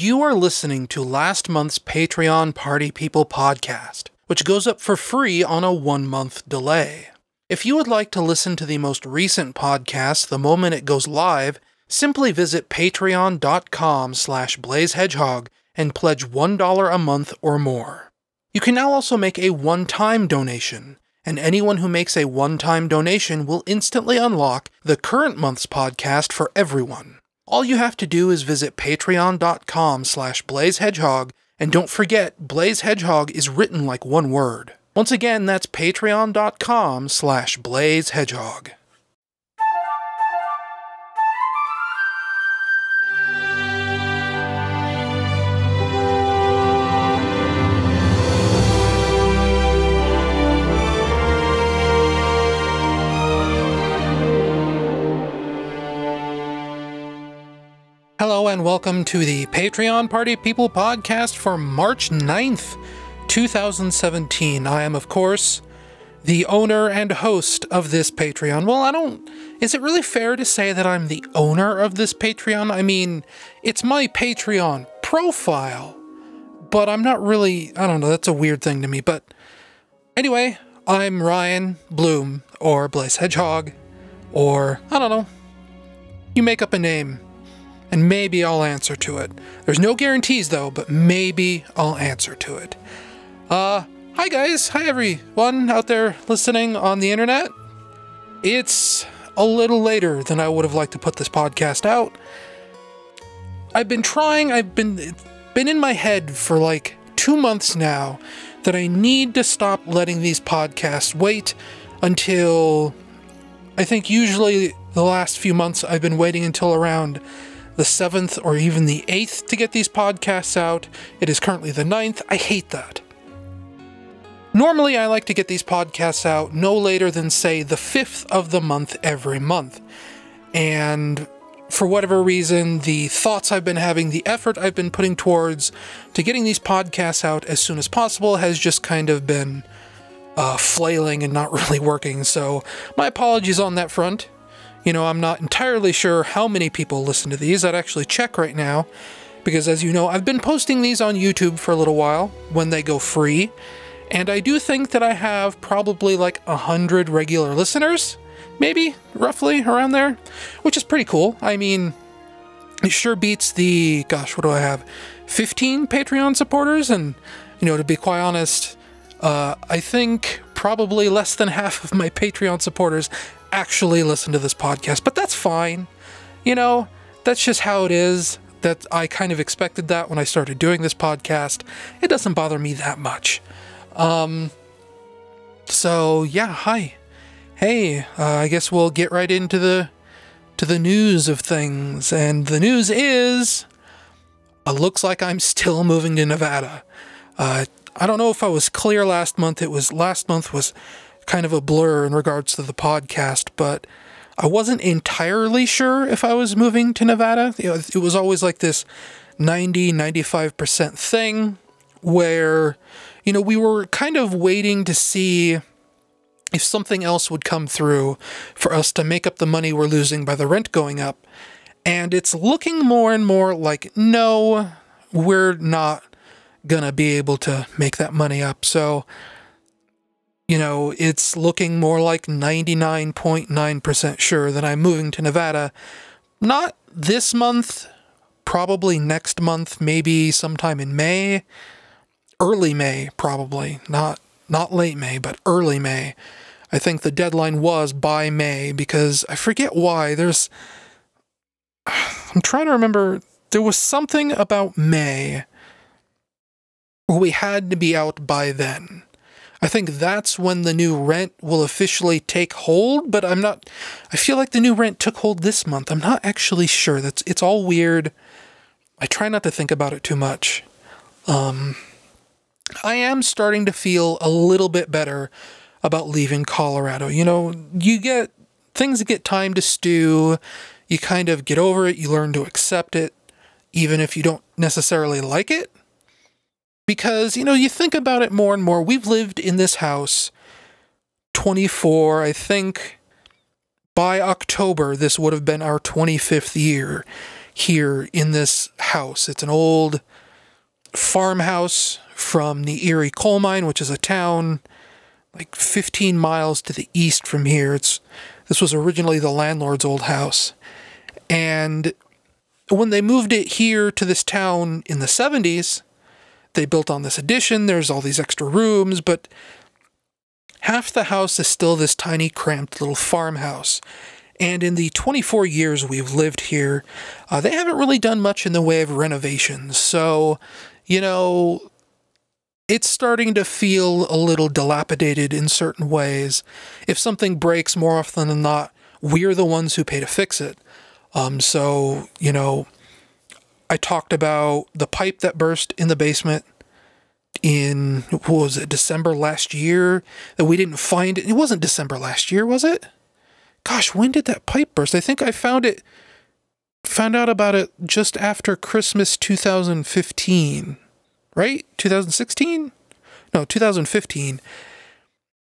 You are listening to last month's Patreon Party People podcast, which goes up for free on a 1-month delay. If you would like to listen to the most recent podcast the moment it goes live, simply visit patreon.com/blazehedgehog and pledge $1 a month or more. You can now also make a one-time donation, and anyone who makes a one-time donation will instantly unlock the current month's podcast for everyone. All you have to do is visit patreon.com/blazehedgehog, and don't forget, Blaze Hedgehog is written like one word. Once again, that's patreon.com/blazehedgehog. Hello and welcome to the Patreon Party People podcast for March 9th, 2017. I am, of course, the owner and host of this Patreon. Well, is it really fair to say that I'm the owner of this Patreon? I mean, it's my Patreon profile, but I'm not really, I don't know, that's a weird thing to me. But anyway, I'm Ryan Bloom, or Blaze Hedgehog, or, I don't know, you make up a name. And maybe I'll answer to it. There's no guarantees though, but maybe I'll answer to it. Hi guys, hi everyone out there listening on the internet. It's a little later than I would have liked to put this podcast out. I've been in my head for like 2 months now that I need to stop letting these podcasts wait until, I think usually the last few months I've been waiting until around the 7th or even the 8th to get these podcasts out. It is currently the 9th. I hate that. Normally, I like to get these podcasts out no later than, say, the 5th of the month every month. And for whatever reason, the thoughts I've been having, the effort I've been putting towards to getting these podcasts out as soon as possible has just kind of been flailing and not really working. So my apologies on that front. You know, I'm not entirely sure how many people listen to these. I'd actually check right now, because as you know, I've been posting these on YouTube for a little while when they go free, and I do think that I have probably like 100 regular listeners, maybe, roughly, around there, which is pretty cool. I mean, it sure beats the, gosh, what do I have, 15 Patreon supporters, and, you know, to be quite honest, I think probably less than half of my Patreon supporters actually listen to this podcast, but that's fine. You know, that's just how it is. That I kind of expected that when I started doing this podcast. It doesn't bother me that much. So yeah, hi. Hey, I guess we'll get right into the news of things, and the news is, looks like I'm still moving to Nevada. I don't know if I was clear last month. Last month was kind of a blur in regards to the podcast, but I wasn't entirely sure if I was moving to Nevada. You know, it was always like this 90-95% thing where, you know, we were kind of waiting to see if something else would come through for us to make up the money we're losing by the rent going up. And it's looking more and more like, no, we're not gonna be able to make that money up. So, you know, it's looking more like 99.9% sure that I'm moving to Nevada. Not this month, probably next month, maybe sometime in May. Early May, probably. Not late May, but early May. I think the deadline was by May, because I forget why. I'm trying to remember. There was something about May where we had to be out by then. I think that's when the new rent will officially take hold, but I feel like the new rent took hold this month. I'm not actually sure. It's all weird. I try not to think about it too much. I am starting to feel a little bit better about leaving Colorado. You know, things get time to stew. You kind of get over it. You learn to accept it, even if you don't necessarily like it. Because, you know, you think about it more and more. We've lived in this house 24, I think by October, this would have been our 25th year. here in this house. It's an old farmhouse from the Erie coal mine, which is a town like 15 miles to the east from here. This was originally the landlord's old house. And when they moved it here to this town in the 70s, they built on this addition. There's all these extra rooms, but half the house is still this tiny, cramped little farmhouse. And in the 24 years we've lived here, they haven't really done much in the way of renovations. So, you know, it's starting to feel a little dilapidated in certain ways. If something breaks, more often than not, we're the ones who pay to fix it. So, you know, I talked about the pipe that burst in the basement in, what was it, December last year, that we didn't find it. It wasn't December last year, was it? Gosh, when did that pipe burst? I think I found out about it just after Christmas 2015, right? 2016? No, 2015.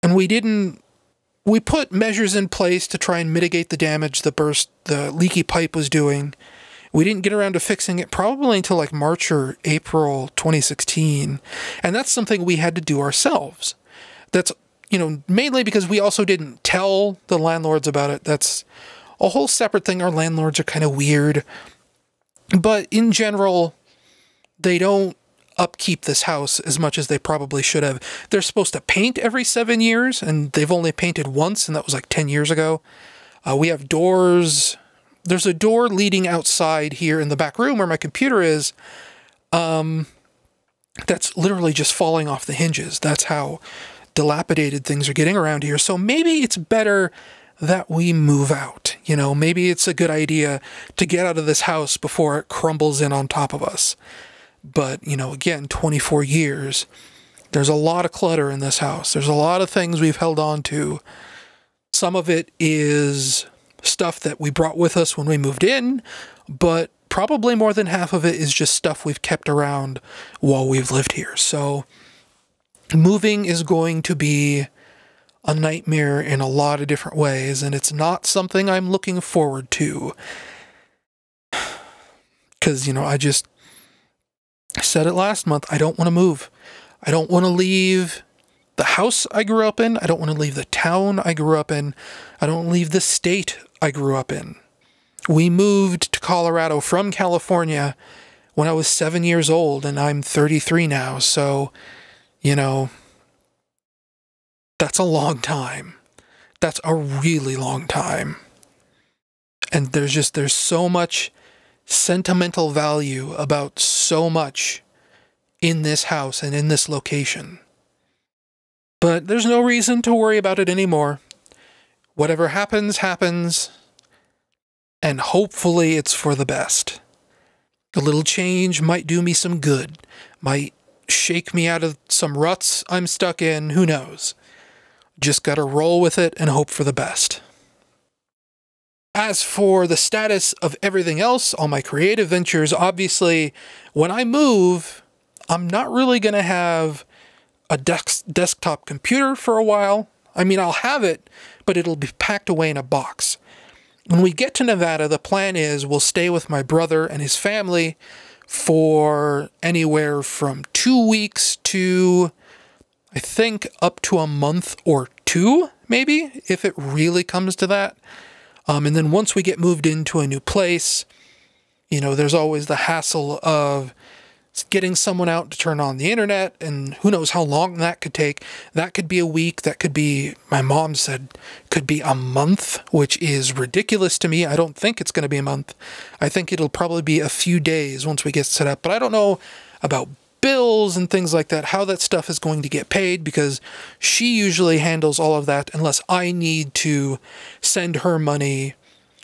And we put measures in place to try and mitigate the damage the leaky pipe was doing. We didn't get around to fixing it probably until like March or April 2016. And that's something we had to do ourselves. That's, you know, mainly because we also didn't tell the landlords about it. That's a whole separate thing. Our landlords are kind of weird. But in general, they don't upkeep this house as much as they probably should have. They're supposed to paint every 7 years, and they've only painted once, and that was like 10 years ago. We have doors. There's a door leading outside here in the back room where my computer is. That's literally just falling off the hinges. That's how dilapidated things are getting around here. So maybe it's better that we move out. You know, maybe it's a good idea to get out of this house before it crumbles in on top of us. But, you know, again, 24 years, there's a lot of clutter in this house. There's a lot of things we've held on to. Some of it is stuff that we brought with us when we moved in, but probably more than half of it is just stuff we've kept around while we've lived here. So moving is going to be a nightmare in a lot of different ways, and it's not something I'm looking forward to. Because, you know, I said it last month, I don't want to move. I don't want to leave the house I grew up in. I don't want to leave the town I grew up in. I don't leave the state I grew up in. We moved to Colorado from California when I was 7 years old, and I'm 33 now. So, you know, that's a long time. That's a really long time. And there's so much sentimental value about so much in this house and in this location. But there's no reason to worry about it anymore. Whatever happens, happens. And hopefully it's for the best. A little change might do me some good. Might shake me out of some ruts I'm stuck in. Who knows? Just gotta roll with it and hope for the best. As for the status of everything else, all my creative ventures, obviously, when I move, I'm not really going to have a desktop computer for a while. I mean, I'll have it, but it'll be packed away in a box. When we get to Nevada, the plan is we'll stay with my brother and his family for anywhere from 2 weeks to, I think, up to a month or two, maybe, if it really comes to that. And then once we get moved into a new place, you know, there's always the hassle of getting someone out to turn on the internet, and who knows how long that could take. That could be a week. That could be, my mom said, could be a month, which is ridiculous to me. I don't think it's going to be a month. I think it'll probably be a few days once we get set up. But I don't know about bills and things like that, how that stuff is going to get paid, because she usually handles all of that unless I need to send her money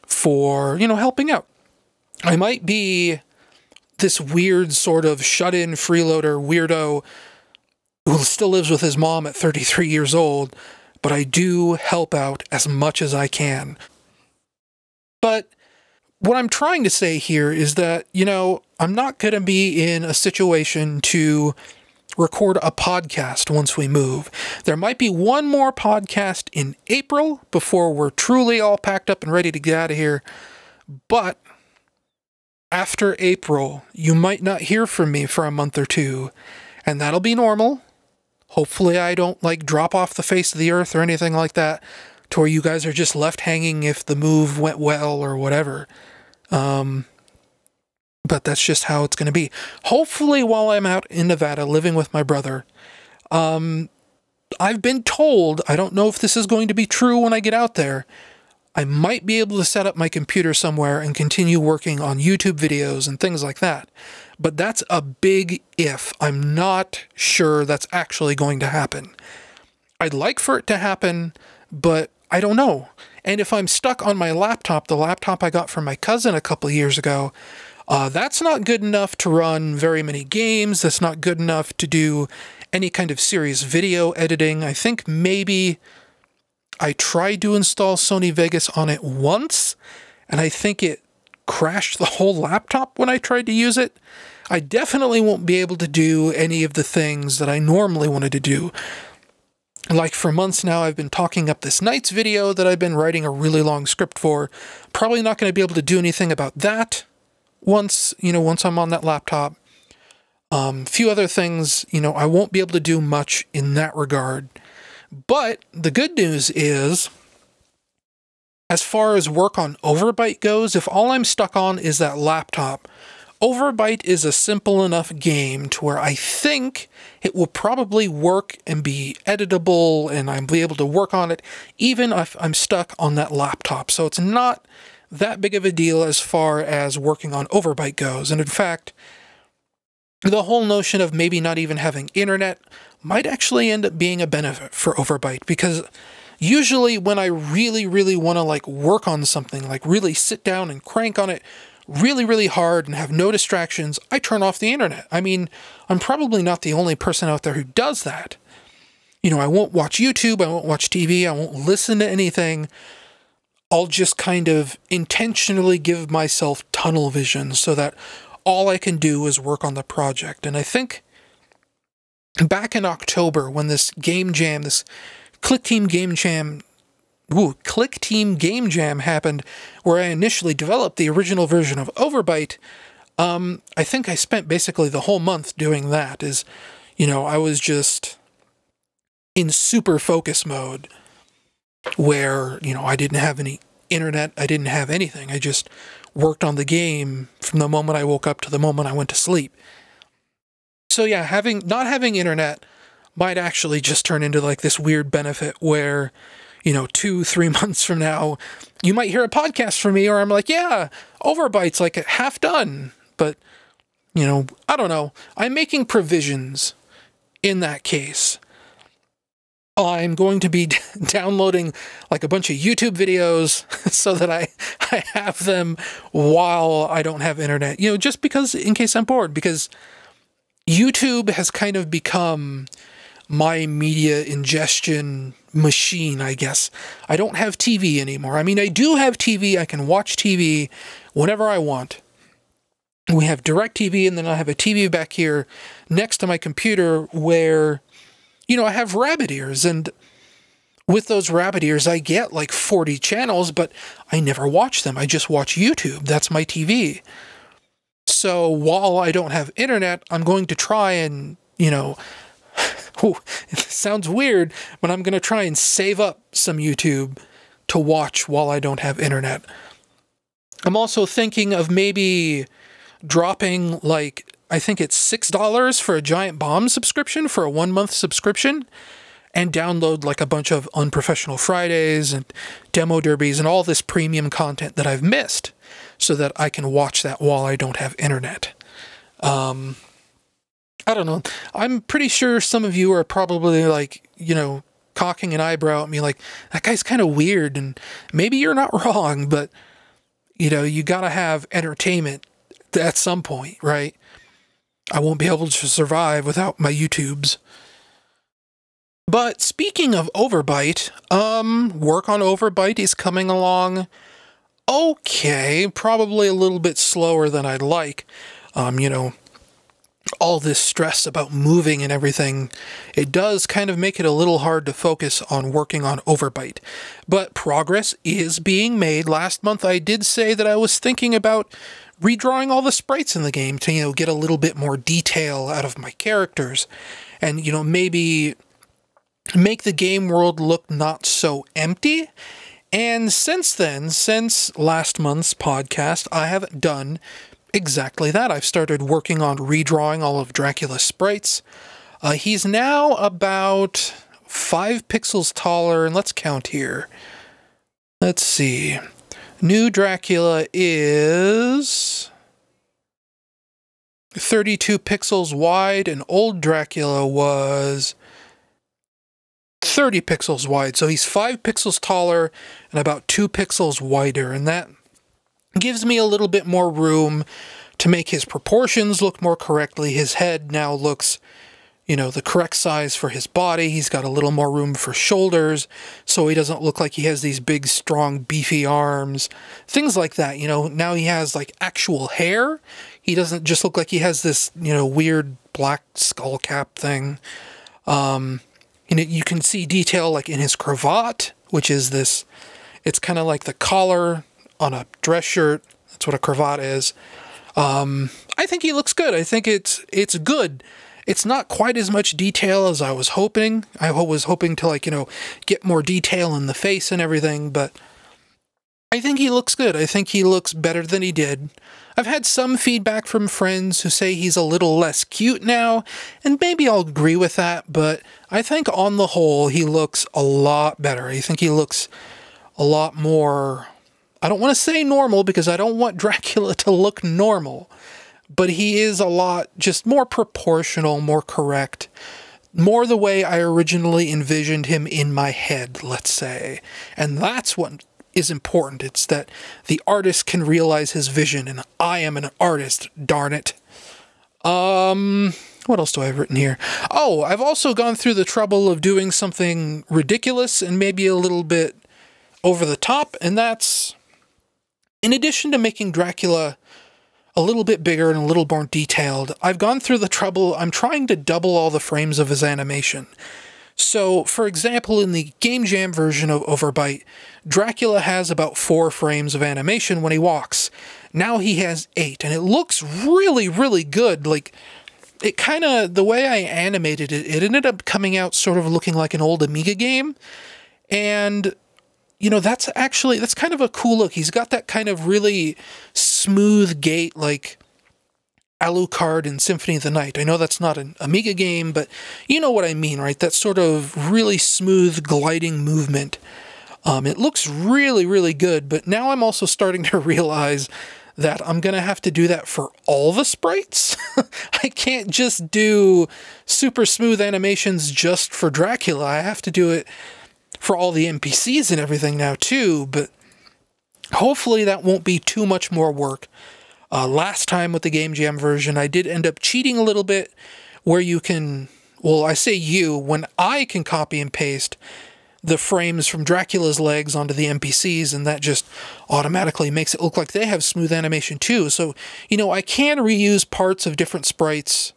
for, you know, helping out. I might be this weird sort of shut-in freeloader weirdo who still lives with his mom at 33 years old, but I do help out as much as I can. But what I'm trying to say here is that, you know, I'm not going to be in a situation to record a podcast once we move. There might be one more podcast in April before we're truly all packed up and ready to get out of here. But after April, you might not hear from me for a month or two, and that'll be normal. Hopefully I don't, like, drop off the face of the earth or anything like that, to where you guys are just left hanging if the move went well or whatever. But that's just how it's going to be. Hopefully while I'm out in Nevada living with my brother, I've been told, I don't know if this is going to be true when I get out there, I might be able to set up my computer somewhere and continue working on YouTube videos and things like that. But that's a big if. I'm not sure that's actually going to happen. I'd like for it to happen, but I don't know. And if I'm stuck on my laptop, the laptop I got from my cousin a couple of years ago, that's not good enough to run very many games. That's not good enough to do any kind of serious video editing. I think maybe I tried to install Sony Vegas on it once, and I think it crashed the whole laptop when I tried to use it. I definitely won't be able to do any of the things that I normally wanted to do. Like, for months now, I've been talking up this Knights video that I've been writing a really long script for. Probably not going to be able to do anything about that once I'm on that laptop. Few other things, I won't be able to do much in that regard. But the good news is, as far as work on Overbite goes, if all I'm stuck on is that laptop, Overbite is a simple enough game to where I think it will probably work and be editable, and I'll be able to work on it even if I'm stuck on that laptop. So it's not that big of a deal as far as working on Overbite goes. And in fact, the whole notion of maybe not even having internet might actually end up being a benefit for Overbite, because usually when I really, really want to, like, work on something, like really sit down and crank on it really, really hard and have no distractions, I turn off the internet. I mean, I'm probably not the only person out there who does that. I won't watch YouTube, I won't watch TV, I won't listen to anything. I'll just kind of intentionally give myself tunnel vision so that all I can do is work on the project. And I think back in October, when this game jam, this Click Team Game Jam happened, where I initially developed the original version of Overbite, I think I spent basically the whole month doing that. I was just in super focus mode, where, I didn't have any internet, I didn't have anything. I just worked on the game from the moment I woke up to the moment I went to sleep. So yeah, not having internet might actually just turn into, like, this weird benefit where, 2-3 months from now, you might hear a podcast from me, or I'm like, yeah, Overbite's like half done. But, I don't know. I'm making provisions in that case. I'm going to be downloading, like, a bunch of YouTube videos so that I have them while I don't have internet. Just because, in case I'm bored, because YouTube has kind of become my media ingestion machine, I guess. I don't have TV anymore. I mean, I do have TV. I can watch TV whenever I want. We have DirecTV, and then I have a TV back here next to my computer where, I have rabbit ears, and with those rabbit ears, I get like 40 channels, but I never watch them. I just watch YouTube. That's my TV. So while I don't have internet, I'm going to try and, it sounds weird, but I'm going to try and save up some YouTube to watch while I don't have internet. I'm also thinking of maybe dropping, like, I think it's $6 for a Giant Bomb subscription for a 1-month subscription, and download, like, a bunch of Unprofessional Fridays and Demo Derbies and all this premium content that I've missed, so that I can watch that while I don't have internet. I don't know. I'm pretty sure some of you are probably, like, cocking an eyebrow at me like, that guy's kind of weird, and maybe you're not wrong, but, you gotta have entertainment at some point, right? I won't be able to survive without my YouTubes. But speaking of Overbite, work on Overbite is coming along okay, probably a little bit slower than I'd like. All this stress about moving and everything, it does kind of make it a little hard to focus on working on Overbite. But progress is being made. Last month I did say that I was thinking about redrawing all the sprites in the game to, you know, get a little bit more detail out of my characters and, you know, maybe make the game world look not so empty. And since then, since last month's podcast, I have done exactly that. I've started working on redrawing all of Dracula's sprites. He's now about 5 pixels taller, and let's count here. Let's see. New Dracula is 32 pixels wide, and old Dracula was 30 pixels wide. So he's 5 pixels taller and about 2 pixels wider, and that gives me a little bit more room to make his proportions look more correctly. His head now looks, you know, the correct size for his body. He's got a little more room for shoulders, so he doesn't look like he has these big, strong, beefy arms. Things like that, you know. Now he has, like, actual hair. He doesn't just look like he has this, you know, weird black skull cap thing. You know, you can see detail, like, in his cravat, which is this, it's kind of like the collar on a dress shirt. That's what a cravat is. I think he looks good. I think it's good. It's not quite as much detail as I was hoping. I was hoping to, like, you know, get more detail in the face and everything, but I think he looks good. I think he looks better than he did. I've had some feedback from friends who say he's a little less cute now, and maybe I'll agree with that, but I think on the whole, he looks a lot better. I think he looks a lot more, I don't want to say normal, because I don't want Dracula to look normal, but he is a lot just more proportional, more correct, more the way I originally envisioned him in my head, let's say. And that's what is important. It's that the artist can realize his vision, and I am an artist, darn it. What else do I have written here? Oh, I've also gone through the trouble of doing something ridiculous and maybe a little bit over the top, and that's, in addition to making Dracula a little bit bigger and a little more detailed, I've gone through the trouble, I'm trying to double all the frames of his animation. So, for example, in the Game Jam version of Overbite, Dracula has about 4 frames of animation when he walks. Now he has 8, and it looks really, really good. Like, it kind of, the way I animated it, it ended up coming out sort of looking like an old Amiga game. And, you know, that's kind of a cool look. He's got that kind of really smooth gait, like Alucard in Symphony of the Night. I know that's not an Amiga game, but you know what I mean, right? That sort of really smooth gliding movement. It looks really, really good, but now I'm also starting to realize that I'm going to have to do that for all the sprites. I can't just do super smooth animations just for Dracula. I have to do it for all the NPCs and everything now too, but hopefully that won't be too much more work. Last time with the Game Jam version, I did end up cheating a little bit where you can, well, I say you, when I can copy and paste the frames from Dracula's legs onto the NPCs, and that just automatically makes it look like they have smooth animation too. So, you know, I can reuse parts of different sprites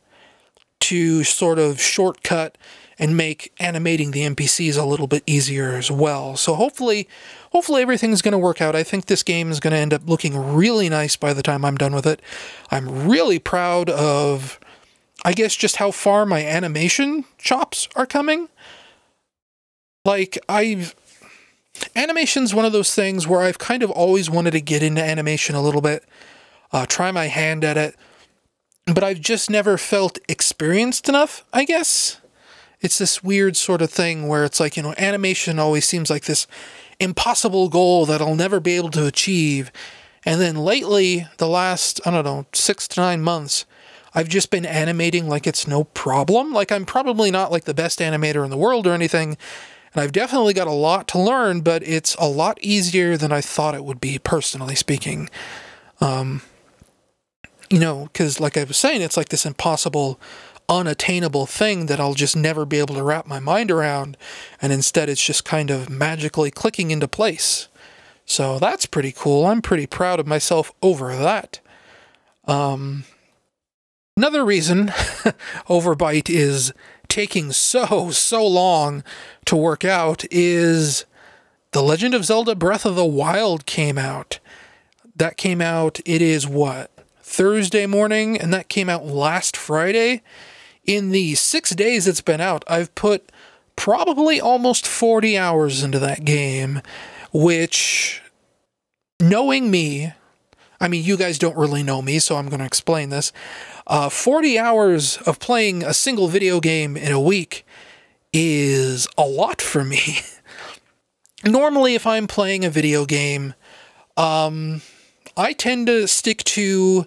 to sort of shortcut and make animating the NPCs a little bit easier as well. So hopefully everything's going to work out. I think this game is going to end up looking really nice by the time I'm done with it. I'm really proud of, I guess, just how far my animation chops are coming. Like, animation's one of those things where I've kind of always wanted to get into animation a little bit, try my hand at it, but I've just never felt experienced enough, I guess. It's this weird sort of thing where it's like, you know, animation always seems like this impossible goal that I'll never be able to achieve. And then lately, the last, I don't know, 6 to 9 months, I've just been animating like it's no problem. Like, I'm probably not like the best animator in the world or anything, and I've definitely got a lot to learn, but it's a lot easier than I thought it would be, personally speaking. You know, because like I was saying, it's like this impossible, unattainable thing that I'll just never be able to wrap my mind around, and instead it's just kind of magically clicking into place. So that's pretty cool. I'm pretty proud of myself over that. Another reason Overbite is taking so long to work out is The Legend of Zelda Breath of the Wild came out. That came out, it is what? Thursday morning, and that came out last Friday. In the 6 days it's been out, I've put probably almost 40 hours into that game, which, knowing me, I mean, you guys don't really know me, so I'm going to explain this. 40 hours of playing a single video game in a week is a lot for me. Normally, if I'm playing a video game, I tend to stick to...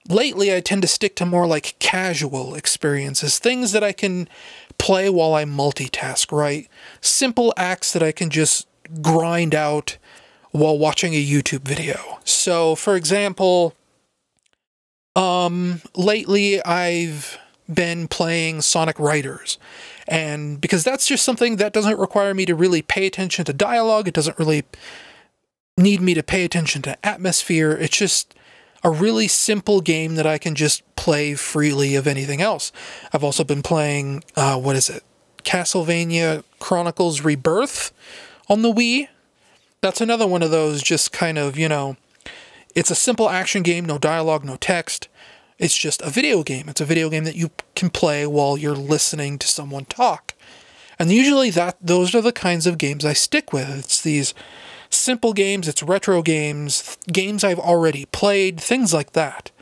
Lately, I tend to stick to more like casual experiences, things that I can play while I multitask, right? Simple acts that I can just grind out while watching a YouTube video. So, for example, lately I've been playing Sonic Riders, and because that's just something that doesn't require me to really pay attention to dialogue, it doesn't really need me to pay attention to atmosphere, it's just a really simple game that I can just play freely of anything else. I've also been playing, Castlevania Chronicles Rebirth on the Wii. That's another one of those just kind of, it's a simple action game, no dialogue, no text. It's just a video game. It's a video game that you can play while you're listening to someone talk. And usually those are the kinds of games I stick with. It's these simple games, it's retro games, games I've already played, things like that.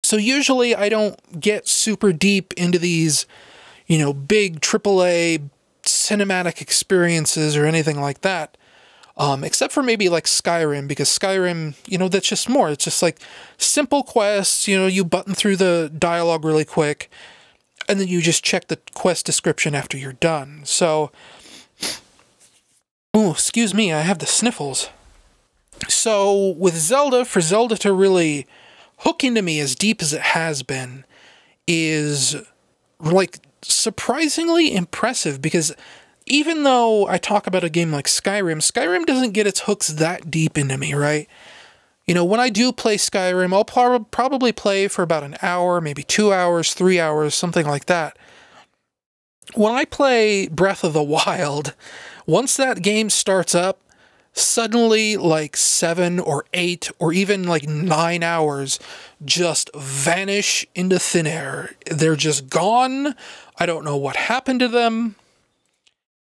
So usually I don't get super deep into these, big AAA cinematic experiences or anything like that. Except for maybe like Skyrim, because Skyrim, that's just more. It's just like simple quests, you button through the dialogue really quick, and then you just check the quest description after you're done. So... Oh, excuse me, I have the sniffles. So, with Zelda, for Zelda to really hook into me as deep as it has been is, like, surprisingly impressive, because even though I talk about a game like Skyrim, Skyrim doesn't get its hooks that deep into me, right? When I do play Skyrim, I'll probably play for about an hour, maybe 2 hours, 3 hours, something like that. When I play Breath of the Wild, once that game starts up, suddenly like 7 or 8 or even like 9 hours just vanish into thin air. They're just gone. I don't know what happened to them.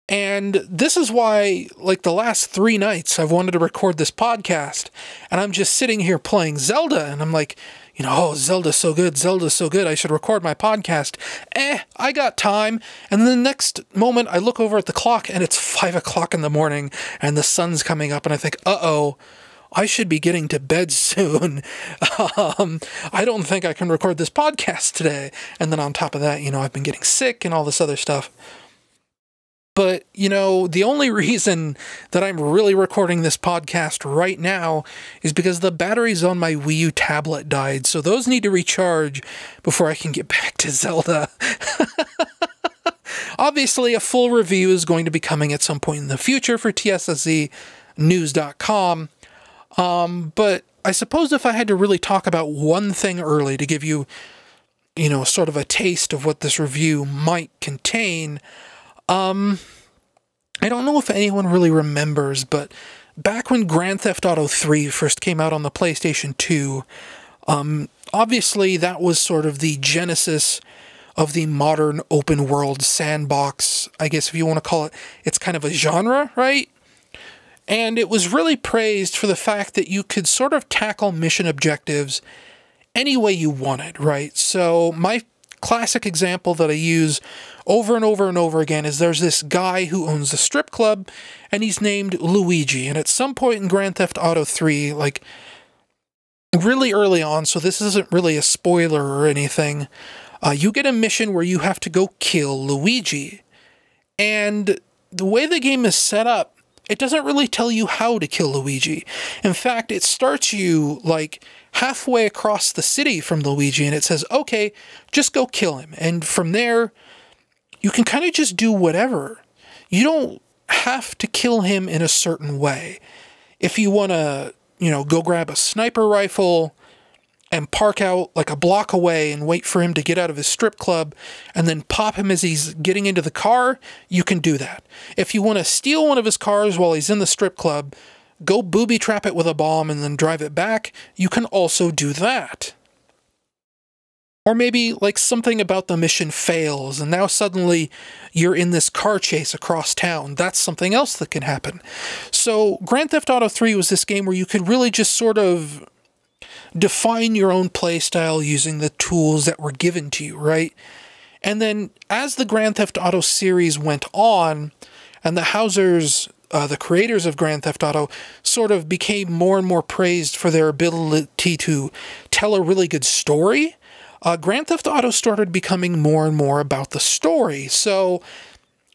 And this is why, like, the last 3 nights I've wanted to record this podcast, and I'm just sitting here playing Zelda, and I'm like, oh, Zelda's so good, I should record my podcast. I got time. And then the next moment I look over at the clock, and it's 5 o'clock in the morning, and the sun's coming up, and I think, uh-oh, I should be getting to bed soon. I don't think I can record this podcast today. And then on top of that, I've been getting sick and all this other stuff. But, the only reason that I'm really recording this podcast right now is because the batteries on my Wii U tablet died, so those need to recharge before I can get back to Zelda. Obviously, a full review is going to be coming at some point in the future for TSSCnews.com, but I suppose if I had to really talk about one thing early to give you, sort of a taste of what this review might contain, I don't know if anyone really remembers, but back when Grand Theft Auto 3 first came out on the PlayStation 2, obviously that was sort of the genesis of the modern open world sandbox, I guess if you want to call it. It's kind of a genre, right? And it was really praised for the fact that you could sort of tackle mission objectives any way you wanted, right? So my classic example that I use over and over and over again is there's this guy who owns a strip club, and he's named Luigi. And at some point in Grand Theft Auto 3, like really early on, so this isn't really a spoiler or anything, you get a mission where you have to go kill Luigi. And the way the game is set up, it doesn't really tell you how to kill Luigi. In fact, it starts you like halfway across the city from Luigi, and it says, okay, just go kill him. And from there, you can kind of just do whatever. You don't have to kill him in a certain way. If you want to, go grab a sniper rifle and park out like a block away and wait for him to get out of his strip club and then pop him as he's getting into the car, you can do that. If you want to steal one of his cars while he's in the strip club, go booby trap it with a bomb and then drive it back, you can also do that. Or maybe like something about the mission fails and now suddenly you're in this car chase across town. That's something else that can happen. So Grand Theft Auto 3 was this game where you could really just sort of define your own playstyle using the tools that were given to you, right? And then as the Grand Theft Auto series went on, and the Housers, the creators of Grand Theft Auto, sort of became more and more praised for their ability to tell a really good story, Grand Theft Auto started becoming more and more about the story. So,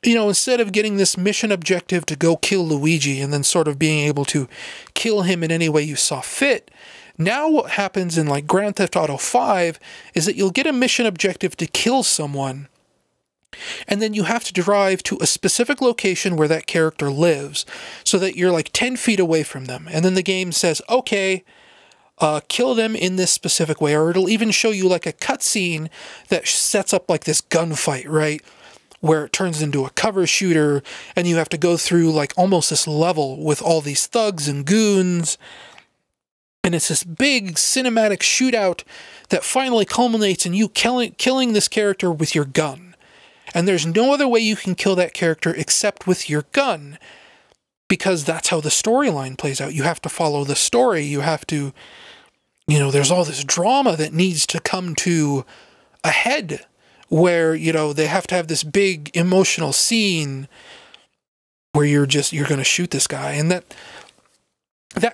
you know, instead of getting this mission objective to go kill Luigi and then sort of being able to kill him in any way you saw fit, now what happens in like Grand Theft Auto 5 is that you'll get a mission objective to kill someone, and then you have to drive to a specific location where that character lives so that you're like 10 feet away from them. And then the game says, okay, kill them in this specific way. Or it'll even show you like a cutscene that sets up like this gunfight, right? Where it turns into a cover shooter and you have to go through like almost this level with all these thugs and goons. And it's this big cinematic shootout that finally culminates in you killing this character with your gun. And there's no other way you can kill that character except with your gun, because that's how the storyline plays out. You have to follow the story. You have to, you know, there's all this drama that needs to come to a head where, you know, they have to have this big emotional scene where you're going to shoot this guy. And that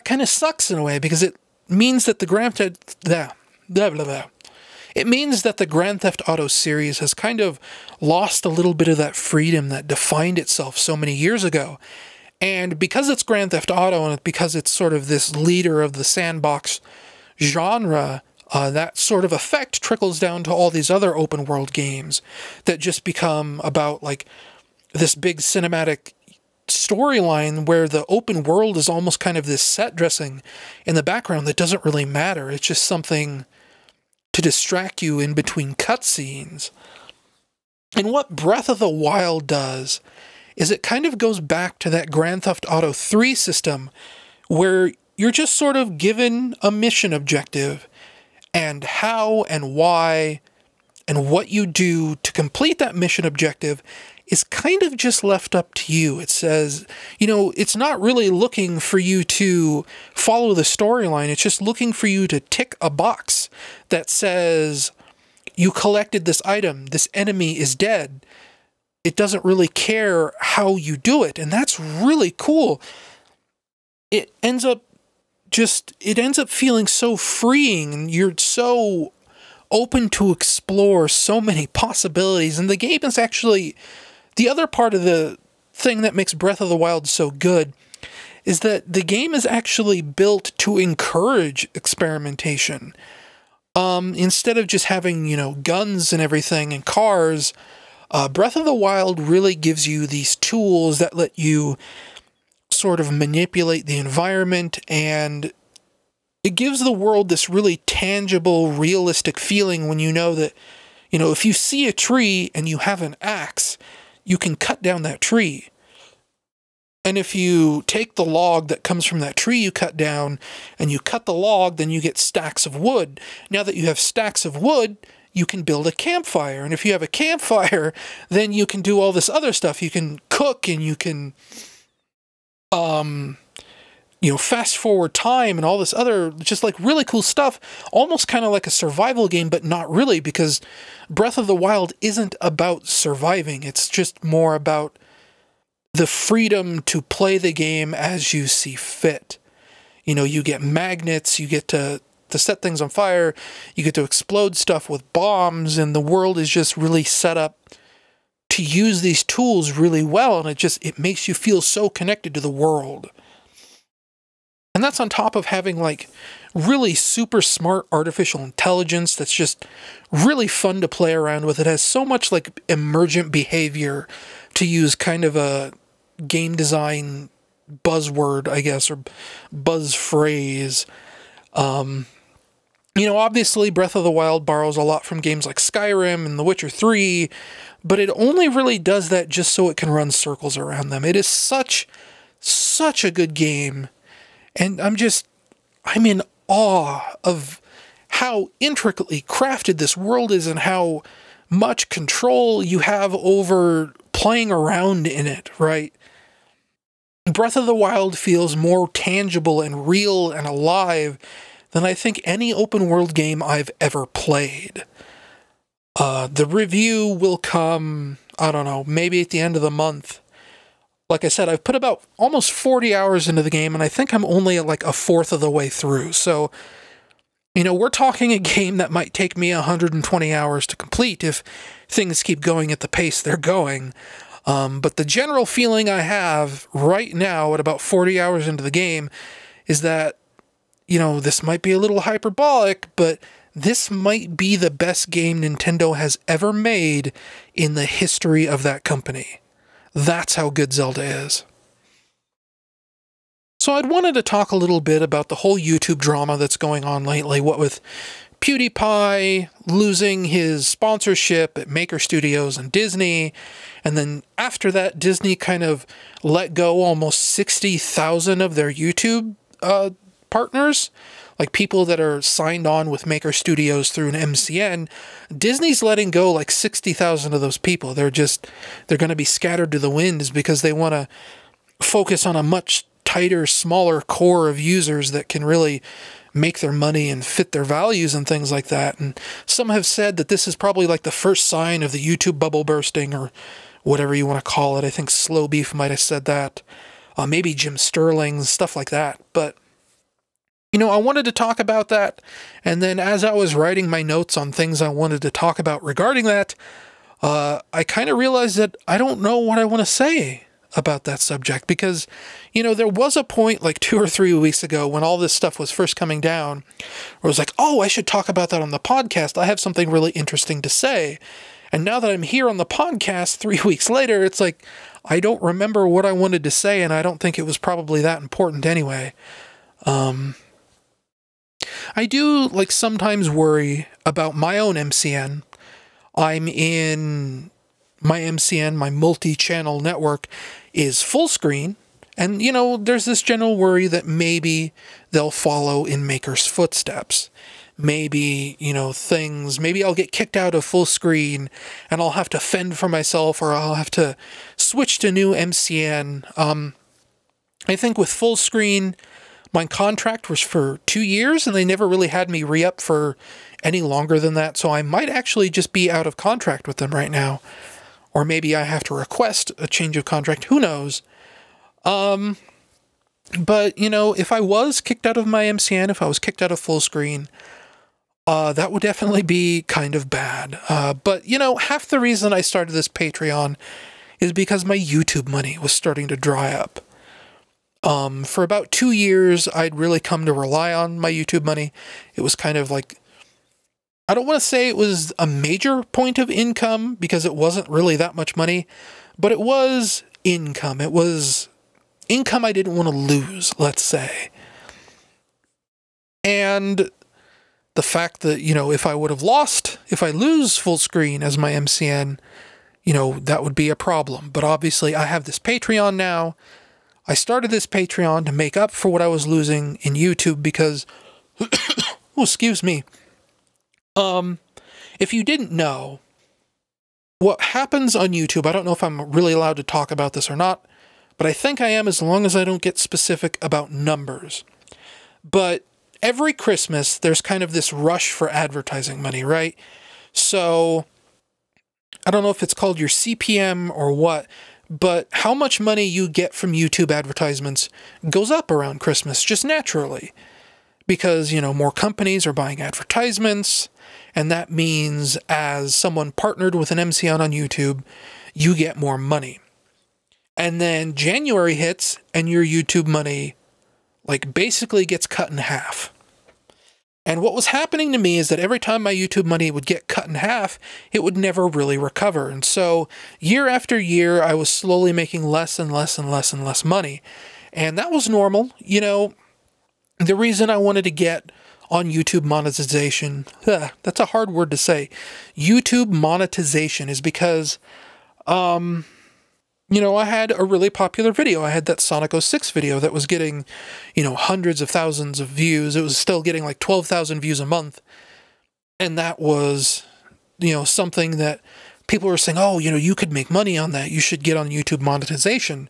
kind of sucks in a way, because it means that the Grand Theft Auto series has kind of lost a little bit of that freedom that defined itself so many years ago. And because it's Grand Theft Auto and because it's sort of this leader of the sandbox genre, that sort of effect trickles down to all these other open world games that just become about like this big cinematic storyline where the open world is almost kind of this set dressing in the background that doesn't really matter. It's just something to distract you in between cutscenes. And what Breath of the Wild does is it kind of goes back to that Grand Theft Auto 3 system where you're just sort of given a mission objective, and how and why and what you do to complete that mission objective is kind of just left up to you. It says, you know, it's not really looking for you to follow the storyline. It's just looking for you to tick a box that says, you collected this item, this enemy is dead. It doesn't really care how you do it. And that's really cool. It ends up feeling so freeing, and you're so open to explore so many possibilities. And the game is actually, the other part of the thing that makes Breath of the Wild so good is that the game is actually built to encourage experimentation. Instead of just having, you know, guns and everything and cars, Breath of the Wild really gives you these tools that let you sort of manipulate the environment, and it gives the world this really tangible, realistic feeling when you know that, you know, if you see a tree and you have an axe, you can cut down that tree. And if you take the log that comes from that tree you cut down and you cut the log, then you get stacks of wood. Now that you have stacks of wood, you can build a campfire. And if you have a campfire, then you can do all this other stuff. You can cook and you can, you know, fast forward time and all this other just like really cool stuff, almost kind of like a survival game, but not really, because Breath of the Wild isn't about surviving. It's just more about the freedom to play the game as you see fit. You know, you get magnets, you get to set things on fire, you get to explode stuff with bombs, and the world is just really set up to use these tools really well, and it makes you feel so connected to the world. And that's on top of having like really super smart artificial intelligence that's just really fun to play around with. It has so much like emergent behavior, to use kind of a game design buzzword, I guess, or buzz phrase. You know, obviously Breath of the Wild borrows a lot from games like Skyrim and The Witcher 3, but it only really does that just so it can run circles around them. It is such a good game. And I'm in awe of how intricately crafted this world is and how much control you have over playing around in it, right? Breath of the Wild feels more tangible and real and alive than I think any open world game I've ever played. The review will come, I don't know, maybe at the end of the month. Like I said, I've put about almost 40 hours into the game, and I think I'm only like a fourth of the way through. So, we're talking a game that might take me 120 hours to complete if things keep going at the pace they're going. But the general feeling I have right now at about 40 hours into the game is that, this might be a little hyperbolic, but this might be the best game Nintendo has ever made in the history of that company. That's how good Zelda is. So I'd wanted to talk a little bit about the whole YouTube drama that's going on lately, what with PewDiePie losing his sponsorship at Maker Studios and Disney, and then after that, Disney kind of let go almost 60,000 of their YouTube partners, like people that are signed on with Maker Studios through an MCN. Disney's letting go like 60,000 of those people. They're going to be scattered to the winds because they want to focus on a much tighter, smaller core of users that can really make their money and fit their values and things like that. And some have said that this is probably like the first sign of the YouTube bubble bursting, or whatever you want to call it. I think Slow Beef might have said that. Maybe Jim Sterling, stuff like that. But, I wanted to talk about that. And then as I was writing my notes on things I wanted to talk about regarding that, I kind of realized that I don't know what I want to say about that subject, because, there was a point like 2 or 3 weeks ago when all this stuff was first coming down where I was like, oh, I should talk about that on the podcast. I have something really interesting to say. And now that I'm here on the podcast 3 weeks later, it's like, I don't remember what I wanted to say, and I don't think it was probably that important anyway. I do sometimes worry about my own MCN. I'm in my MCN, my multi-channel network, is full screen. And, there's this general worry that maybe they'll follow in Maker's footsteps. Maybe, maybe I'll get kicked out of full screen and I'll have to fend for myself, or I'll have to switch to new MCN. I think with full screen, my contract was for 2 years and they never really had me re-up for any longer than that. So I might actually just be out of contract with them right now. Or maybe I have to request a change of contract. Who knows? But, if I was kicked out of my MCN, if I was kicked out of full screen, that would definitely be kind of bad. But, half the reason I started this Patreon is because my YouTube money was starting to dry up. For about 2 years, I'd really come to rely on my YouTube money. It was kind of like, I don't want to say it was a major point of income, because it wasn't really that much money, but it was income. It was income I didn't want to lose, let's say. And the fact that, if I lose full screen as my MCN, that would be a problem. But obviously I have this Patreon now. I started this Patreon to make up for what I was losing in YouTube because, oh, excuse me. If you didn't know, what happens on YouTube, I don't know if I'm really allowed to talk about this or not, but I think I am, as long as I don't get specific about numbers. But every Christmas, there's kind of this rush for advertising money, right? So, I don't know if it's called your CPM or what, but how much money you get from YouTube advertisements goes up around Christmas, just naturally. Because, more companies are buying advertisements, and that means as someone partnered with an MCN on YouTube, you get more money. And then January hits, and your YouTube money, basically gets cut in half. And what was happening to me is that every time my YouTube money would get cut in half, it would never really recover. And so, year after year, I was slowly making less and less and less and less money. And that was normal. The reason I wanted to get on YouTube monetization, that's a hard word to say, YouTube monetization, is because you know, I had a really popular video. I had that Sonic 06 video that was getting, you know, hundreds of thousands of views. It was still getting like 12,000 views a month. And that was, you know, something that people were saying, oh, you know, you could make money on that. You should get on YouTube monetization.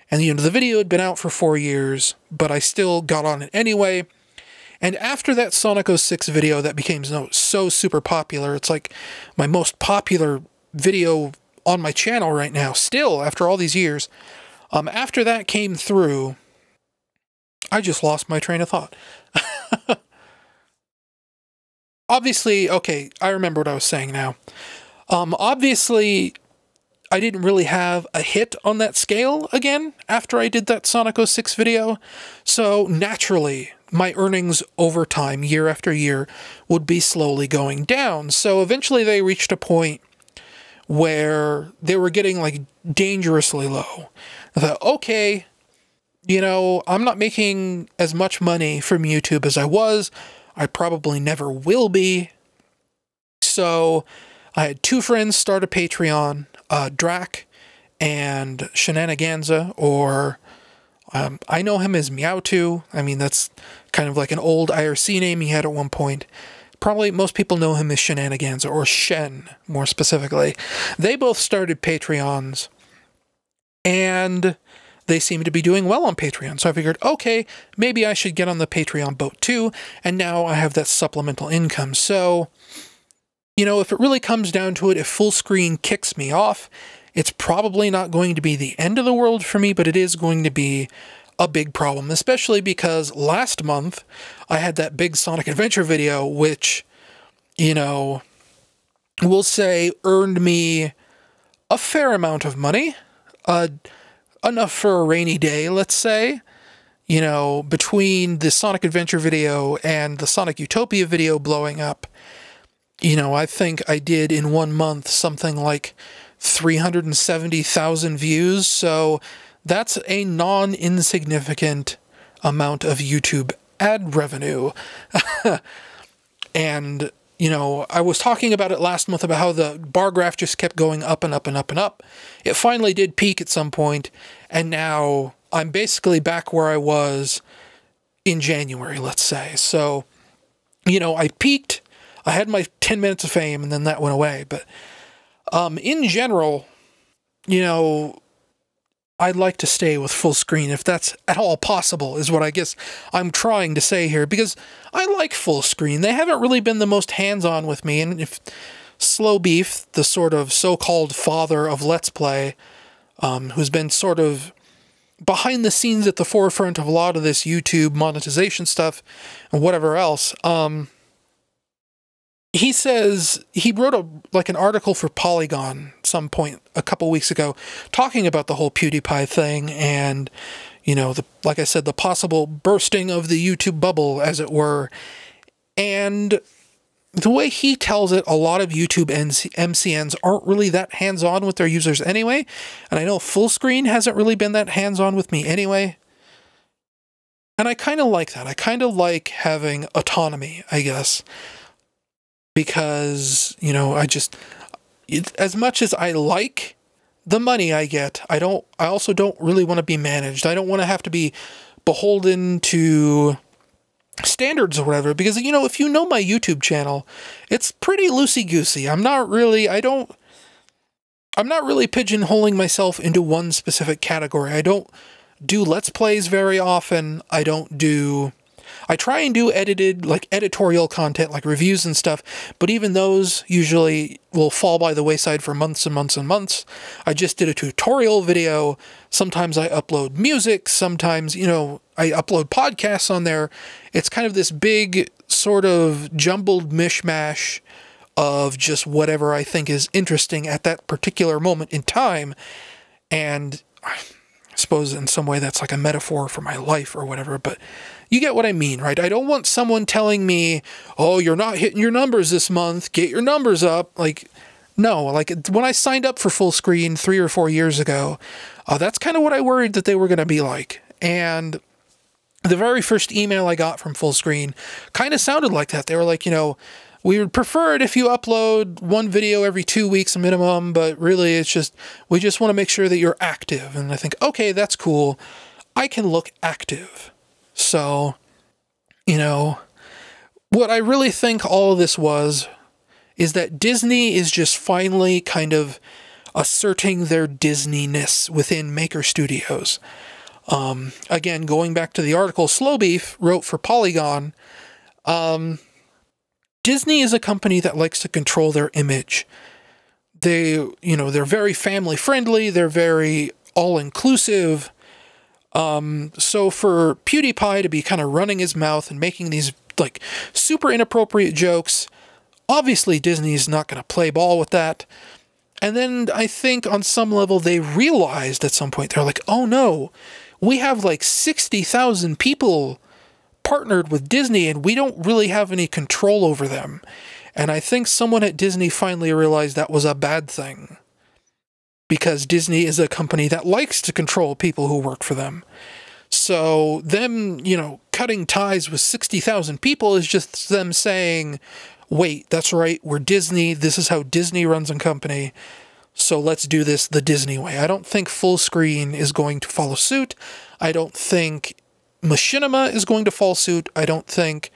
And, you know, the video had been out for 4 years, but I still got on it anyway. And after that Sonic 06 video that became so super popular, it's like my most popular video on my channel right now, still, after all these years. After that came through, I just lost my train of thought. Obviously, okay, I remember what I was saying now. Obviously, I didn't really have a hit on that scale again after I did that Sonic 06 video. So naturally, my earnings over time, year after year, would be slowly going down. So eventually they reached a point where they were getting like dangerously low. I thought, okay, you know, I'm not making as much money from YouTube as I was. I probably never will be. So I had two friends start a Patreon, Drac and Shenaniganza, or I know him as Meowtwo. I mean, that's kind of like an old IRC name he had at one point. Probably most people know him as Shenaniganza, or Shen, more specifically. They both started Patreons, and they seem to be doing well on Patreon. So I figured, okay, maybe I should get on the Patreon boat too, and now I have that supplemental income. So, you know, if it really comes down to it, if full screen kicks me off, it's probably not going to be the end of the world for me, but it is going to be a big problem, especially because last month I had that big Sonic Adventure video, which, you know, we'll say earned me a fair amount of money, enough for a rainy day, let's say. You know, between the Sonic Adventure video and the Sonic Utopia video blowing up, you know, I think I did in 1 month something like 370,000 views, so that's a non-insignificant amount of YouTube ad revenue. And, you know, I was talking about it last month about how the bar graph just kept going up and up and up and up. It finally did peak at some point, and now I'm basically back where I was in January, let's say. So, you know, I peaked, I had my 10 minutes of fame, and then that went away. But in general, you know, I'd like to stay with full screen if that's at all possible, is what I guess I'm trying to say here, because I like full screen. They haven't really been the most hands-on with me, and if Slow Beef, the sort of so-called father of Let's Play, who's been sort of behind the scenes at the forefront of a lot of this YouTube monetization stuff and whatever else, he says he wrote an article for Polygon some point a couple weeks ago talking about the whole PewDiePie thing and, you know, like I said, the possible bursting of the YouTube bubble, as it were. And the way he tells it, a lot of YouTube MCNs aren't really that hands-on with their users anyway. And I know full screen hasn't really been that hands-on with me anyway. And I kind of like that. I kind of like having autonomy, I guess. Because, you know, as much as I like the money I get, I also don't really want to be managed. I don't want to have to be beholden to standards or whatever, because, you know, if you know my YouTube channel, it's pretty loosey-goosey. I'm not really pigeonholing myself into one specific category. I don't do Let's Plays very often. I try and do editorial content, like reviews and stuff, but even those usually will fall by the wayside for months and months and months. I just did a tutorial video. Sometimes I upload music. Sometimes, you know, I upload podcasts on there. It's kind of this big sort of jumbled mishmash of just whatever I think is interesting at that particular moment in time. And I suppose in some way that's like a metaphor for my life or whatever, but you get what I mean, right? I don't want someone telling me, oh, you're not hitting your numbers this month, get your numbers up. Like, no, like when I signed up for full screen 3 or 4 years ago, that's kind of what I worried that they were going to be like. And the very first email I got from full screen kind of sounded like that. They were like, you know, we would prefer it if you upload one video every 2 weeks minimum, but really it's just, we just want to make sure that you're active. And I think, okay, that's cool. I can look active. So, you know, what I really think all of this was is that Disney is just finally kind of asserting their Disney-ness within Maker Studios. Again, going back to the article Slow Beef wrote for Polygon, Disney is a company that likes to control their image. They're very family friendly. They're very all-inclusive. So for PewDiePie to be kind of running his mouth and making these like super inappropriate jokes, obviously Disney's not going to play ball with that. And then I think on some level they realized at some point, they're like, oh no, we have like 60,000 people partnered with Disney and we don't really have any control over them. And I think someone at Disney finally realized that was a bad thing, because Disney is a company that likes to control people who work for them. So them, cutting ties with 60,000 people is just them saying, wait, that's right, we're Disney, this is how Disney runs a company, so let's do this the Disney way. I don't think Fullscreen is going to follow suit. I don't think Machinima is going to follow suit. I don't think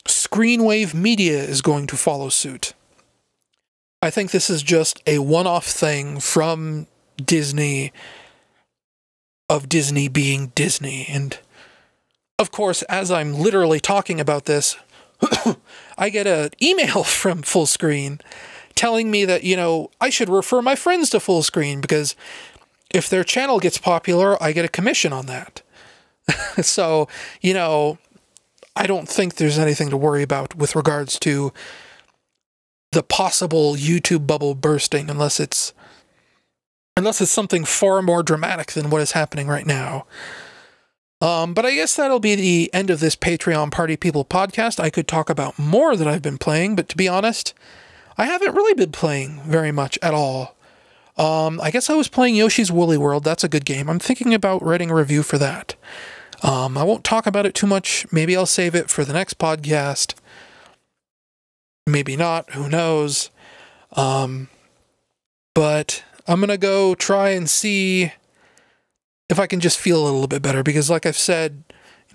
Screenwave Media is going to follow suit. I think this is just a one-off thing from Disney, of Disney being Disney. And, of course, as I'm literally talking about this, I get an email from Fullscreen telling me that, I should refer my friends to Fullscreen, because if their channel gets popular, I get a commission on that. So, I don't think there's anything to worry about with regards to the possible YouTube bubble bursting, unless it's something far more dramatic than what is happening right now. But I guess that'll be the end of this Patreon Party People podcast. I could talk about more that I've been playing, but to be honest, I haven't really been playing very much at all. I guess I was playing Yoshi's Woolly World. That's a good game. I'm thinking about writing a review for that. I won't talk about it too much. Maybe I'll save it for the next podcast. Maybe not. Who knows? But I'm going to go try and see if I can just feel a little bit better. Because like I've said,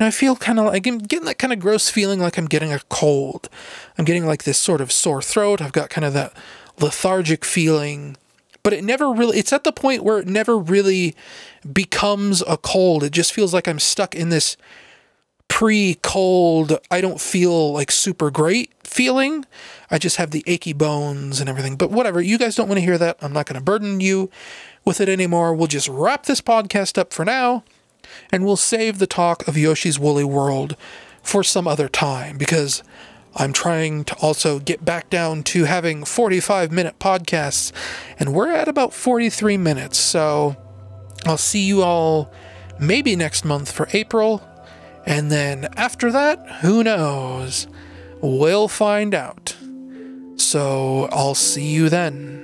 I feel kind of like I'm getting that kind of gross feeling like I'm getting a cold. I'm getting like this sort of sore throat. I've got kind of that lethargic feeling. But it's at the point where it never really becomes a cold. It just feels like I'm stuck in this pre-cold, I don't feel like super great feeling. I just have the achy bones and everything. But whatever, you guys don't want to hear that. I'm not going to burden you with it anymore. We'll just wrap this podcast up for now, and we'll save the talk of Yoshi's Woolly World for some other time, because I'm trying to also get back down to having 45-minute podcasts, and we're at about 43 minutes, so I'll see you all maybe next month for April, and then after that, who knows? We'll find out. So I'll see you then.